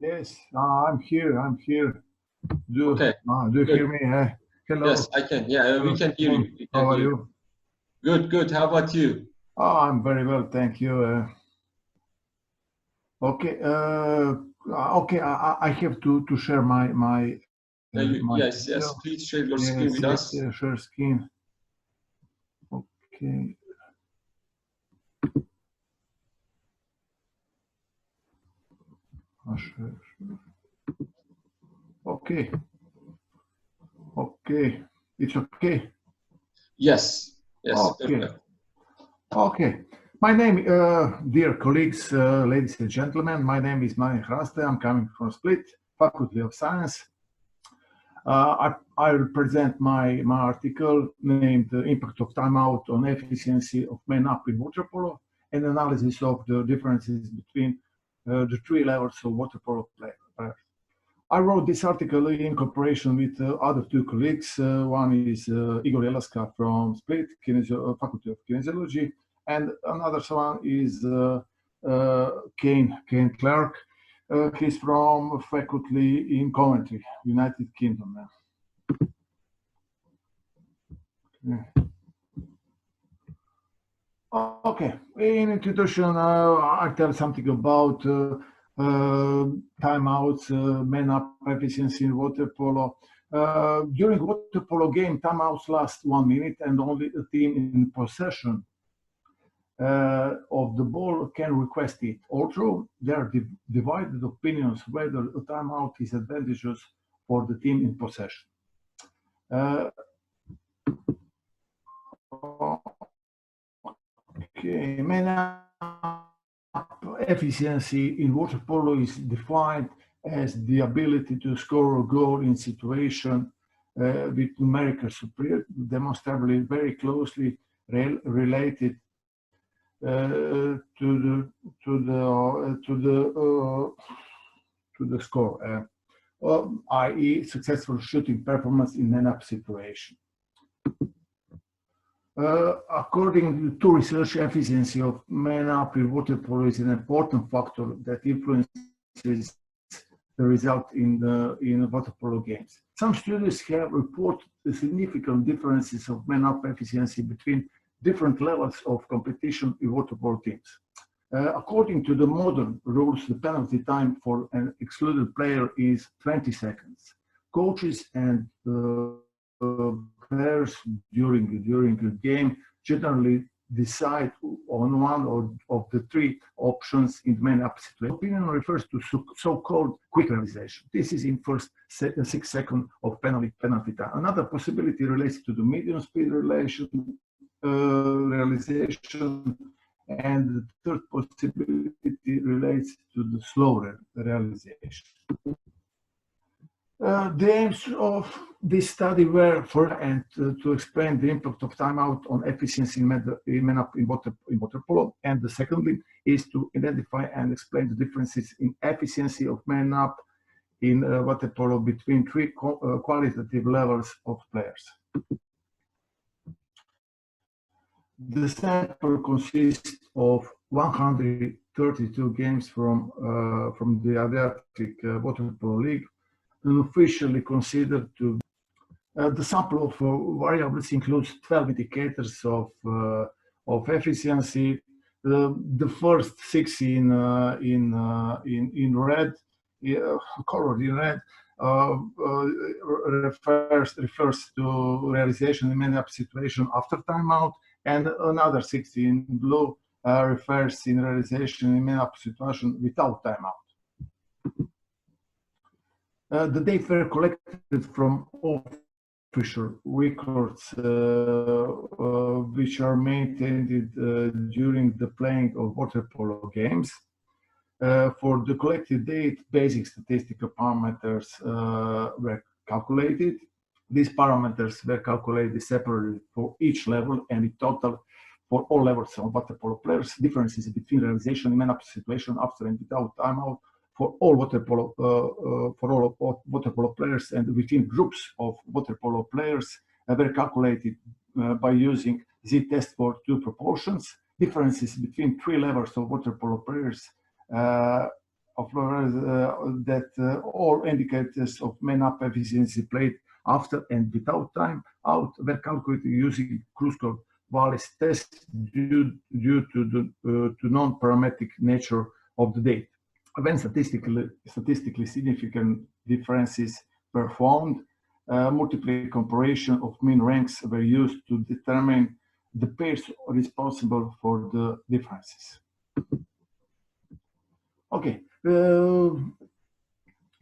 Yes, I'm here. I'm here. Okay. Do you Good. hear me? Hello. Yes, I can. Yeah, we can hear you. We can How are hear you? Good, good. How about you? Oh, I'm very well, thank you. Okay. Okay. I have to share my Yes, video. yes. Please share your screen Yes, with yes. us. Share screen. Okay. Share. Okay. Okay. It's okay. Yes, yes, Okay. perfect. Okay. My name, dear colleagues, ladies and gentlemen, my name is Mladen Hraste. I'm coming from Split, Faculty of Science. I will present my article named The Impact of Timeout on Efficiency of Men Up in Water Polo, and analysis of the differences between the three levels of water polo play. I wrote this article in cooperation with other two colleagues. One is Igor Jelaska from Split, Faculty of Kinesiology, and another one is Kane Clark. He's from faculty in Coventry, United Kingdom. Okay, in introduction, I tell something about timeouts, man up efficiency in water polo. During water polo game, timeouts last 1 minute, and only a team in possession of the ball can request it. Although there are divided opinions whether a timeout is advantageous for the team in possession. Okay, man up efficiency in water polo is defined as the ability to score a goal in situation with numerical superiority, demonstrably very closely related to the score, i.e., successful shooting performance in an up situation. According to research, efficiency of man up in water polo is an important factor that influences the result in water polo games. Some studies have reported the significant differences of man up efficiency between different levels of competition in water polo teams. According to the modern rules, the penalty time for an excluded player is 20 seconds. Coaches and players during the game generally decide on one of the three options in man-up situation. Opinion refers to so-called quick realization. This is in first 6 seconds of penalty time. Another possibility relates to the medium speed realization, and the third possibility relates to the slower realization. The aims of this study were to explain the impact of timeout on efficiency in man-up in water polo, and the secondly is to identify and explain the differences in efficiency of man-up in water polo between three qualitative levels of players. The sample consists of 132 games from the Adriatic Water Polo League, unofficially considered to the sample of variables includes 12 indicators of efficiency. The first 6 in red, colored in red, refers to realization in man-up situation after timeout, and another 6 in blue refers in realization in man-up situation without timeout. The data were collected from official records which are maintained during the playing of water polo games. For the collected data, basic statistical parameters were calculated. These parameters were calculated separately for each level and in total for all levels of water polo players. Differences between realization in man-up situation after and without timeout for all water polo players and within groups of water polo players were calculated by using z-test for two proportions. Differences between three levels of water polo players that all indicators of man-up efficiency played after and without time out were calculated using Kruskal-Wallis test due to the non-parametric nature of the data. When statistically significant differences were found, multiple comparison of mean ranks were used to determine the pairs responsible for the differences. Okay,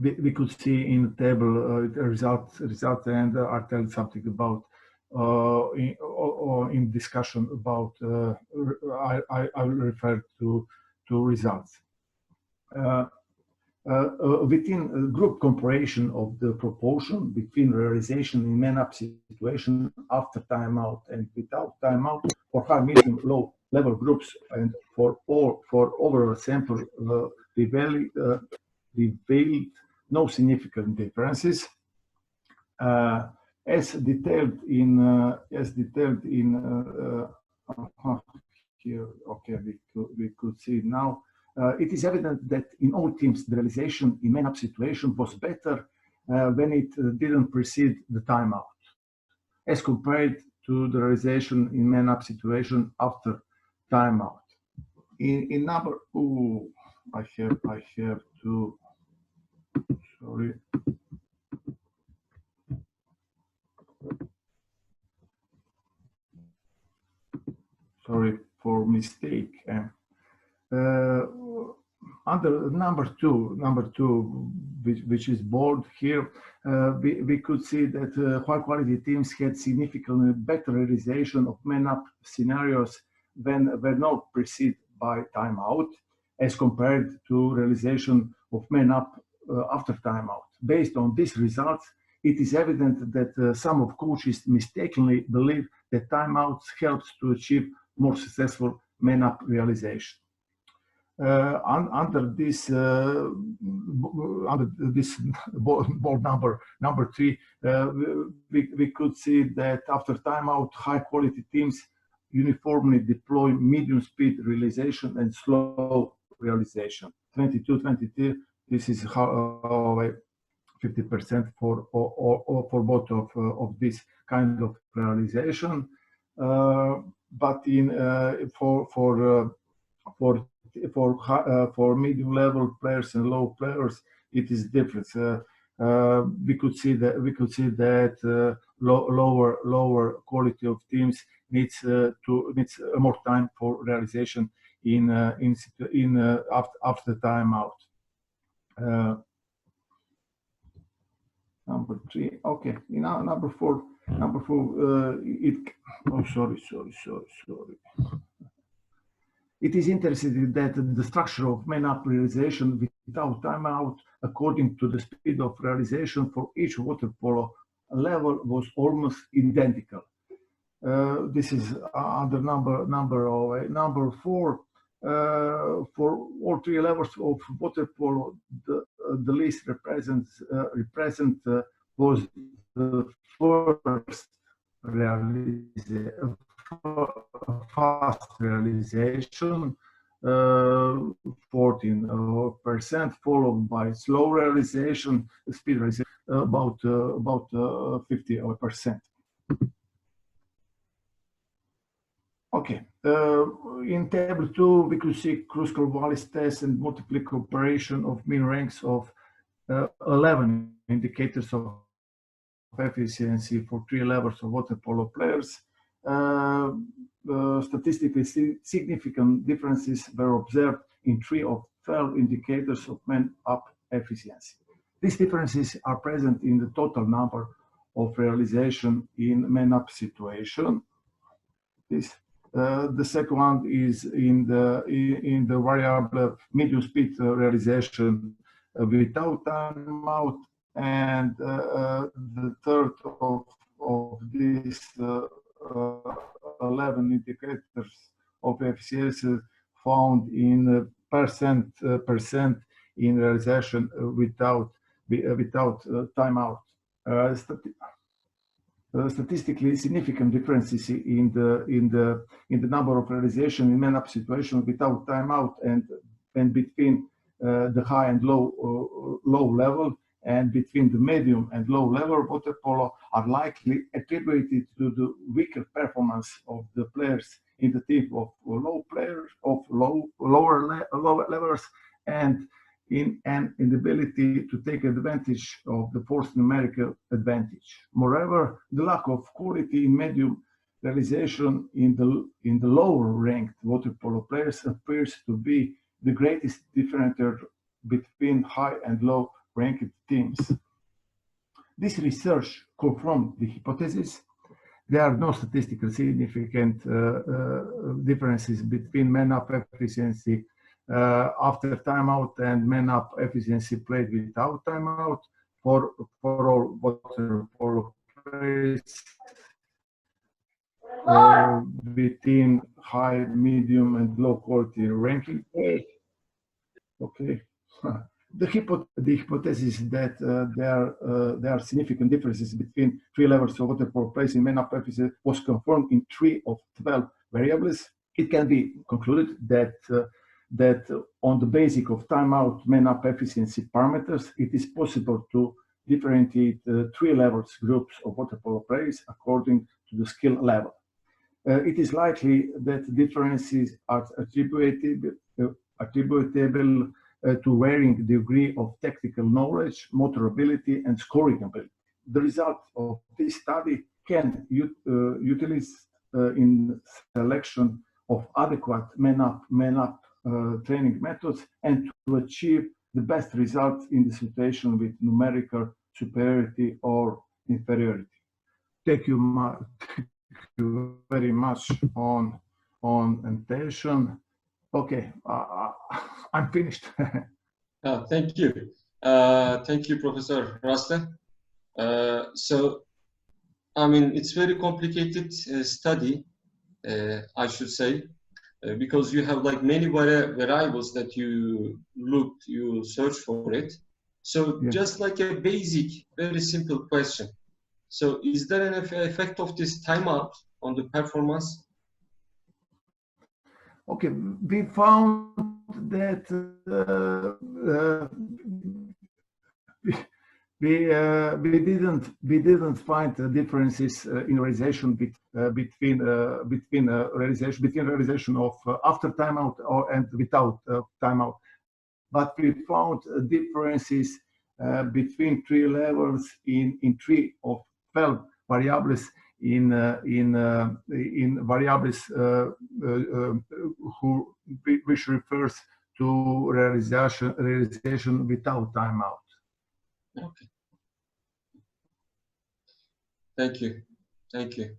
we could see in the table the result, and I'll tell you something about in discussion about. I will refer to results. Within group comparison of the proportion between realization in man-up situation after timeout and without timeout for high, medium, low level groups and for overall sample revealed no significant differences. As detailed in here. Okay, we could see now. It is evident that in all teams, the realization in man-up situation was better when it didn't precede the timeout, as compared to the realization in man-up situation after timeout. In number, I have to, sorry. Sorry for mistake. Under number two, which is bold here, we could see that high quality teams had significantly better realization of man-up scenarios when were not preceded by timeout, as compared to realization of man-up after timeout. Based on these results, it is evident that some of coaches mistakenly believe that timeouts helps to achieve more successful man-up realization. Under this board number three, we could see that after timeout, high quality teams uniformly deploy medium speed realization and slow realization. 22-22. This is how 50% for both of this kind of realization. But in for medium level players and low players, it is different. We could see that lower quality of teams needs more time for realization after timeout. Number three. Okay. Now number four. Sorry. It is interesting that the structure of man-up realization without timeout, according to the speed of realization for each water polo level, was almost identical. This is under number four. For all three levels of water polo, the list was the first fast realization, 14%, followed by slow realization, speed realization, about 50%. Okay, in table 2, we could see Kruskal-Wallis test and multiple comparison of mean ranks of 11 indicators of efficiency for 3 levels of water polo players. Statistically significant differences were observed in 3 of 12 indicators of man-up efficiency. These differences are present in the total number of realization in man-up situation. The second one is in the variable medium speed realization without timeout, and the third of these 11 indicators of efficiency found in percent in realization without timeout. Statistically significant differences in the number of realization in man-up situation without timeout and between the high and low level, and between the medium and low level water polo are likely attributed to the weaker performance of the players in the team of lower levels, and in an inability to take advantage of the forced numerical advantage. Moreover, the lack of quality in medium realization in the lower ranked water polo players appears to be the greatest differentiator between high and low ranked teams. This research confirmed the hypothesis. There are no statistically significant differences between man-up efficiency after timeout and man-up efficiency played without timeout for all water polo players between high, medium, and low quality ranking. Okay. The hypothesis that there are significant differences between three levels of water polo players in man-up efficiency was confirmed in 3 of 12 variables. It can be concluded that on the basis of timeout man-up efficiency parameters, it is possible to differentiate 3 levels groups of water polo players according to the skill level. It is likely that differences are attributable to varying degree of technical knowledge, motor ability, and scoring ability. The result of this study can utilize in selection of adequate man-up training methods and to achieve the best results in the situation with numerical superiority or inferiority. Thank you very much on attention. Okay, I'm finished. Thank you. Thank you, Professor Hraste. So, I mean, it's very complicated study, I should say, because you have like many variables that you search for it. So Yeah. just like a basic, very simple question. So is there an effect of this timeout on the performance? Okay, we found that we didn't find differences in realization between realization of after timeout and without timeout, but we found differences between 3 levels in 3 of 12 variables in variables which refers to realization without timeout. Okay. Thank you. Thank you.